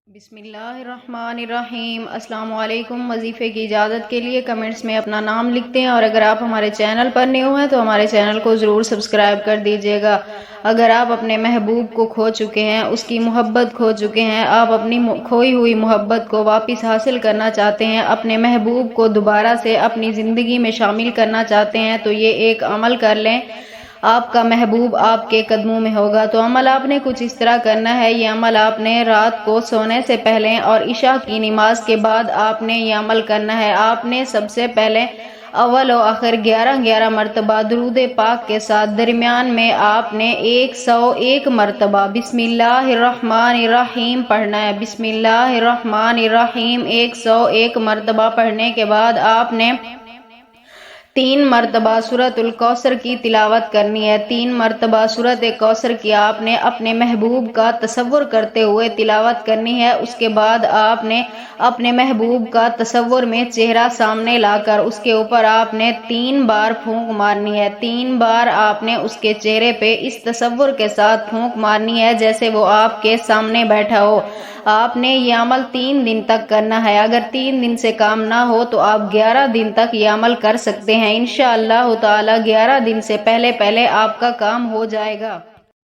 بسم اللہ الرحمن الرحیم۔ السلام علیکم۔ وظیفے کی اجازت کے لیے کمنٹس میں اپنا نام لکھتے ہیں، اور اگر آپ ہمارے چینل پر نیو ہیں تو ہمارے چینل کو ضرور سبسکرائب کر دیجیے گا۔ اگر آپ اپنے محبوب کو کھو چکے ہیں، اس کی محبت کھو چکے ہیں، آپ اپنی کھوئی ہوئی محبت کو واپس حاصل کرنا چاہتے ہیں، اپنے محبوب کو دوبارہ سے اپنی زندگی میں شامل کرنا چاہتے ہیں، تو یہ ایک عمل کر لیں، آپ کا محبوب آپ کے قدموں میں ہوگا۔ تو عمل آپ نے کچھ اس طرح کرنا ہے۔ یہ عمل آپ نے رات کو سونے سے پہلے اور عشاء کی نماز کے بعد آپ نے یہ عمل کرنا ہے۔ آپ نے سب سے پہلے اول و آخر 11 مرتبہ درود پاک کے ساتھ درمیان میں آپ نے 101 مرتبہ بسم اللہ الرحمن الرحیم پڑھنا ہے۔ بسم اللہ الرحمن الرحیم 101 مرتبہ پڑھنے کے بعد آپ نے 3 مرتبہ سورۃ الکوثر کی تلاوت کرنی ہے۔ 3 مرتبہ سورۃ کوثر کی آپ نے اپنے محبوب کا تصور کرتے ہوئے تلاوت کرنی ہے۔ اس کے بعد آپ نے اپنے محبوب کا تصور میں چہرہ سامنے لا کر اس کے اوپر آپ نے 3 بار پھونک مارنی ہے۔ 3 بار آپ نے اس کے چہرے پہ اس تصور کے ساتھ پھونک مارنی ہے جیسے وہ آپ کے سامنے بیٹھا ہو۔ آپ نے یہ عمل 3 دن تک کرنا ہے۔ اگر 3 دن سے کام نہ ہو تو آپ 11 دن تک یہ عمل کر سکتے ہیں۔ انشاءاللہ تعالی 11 دن سے پہلے آپ کا کام ہو جائے گا۔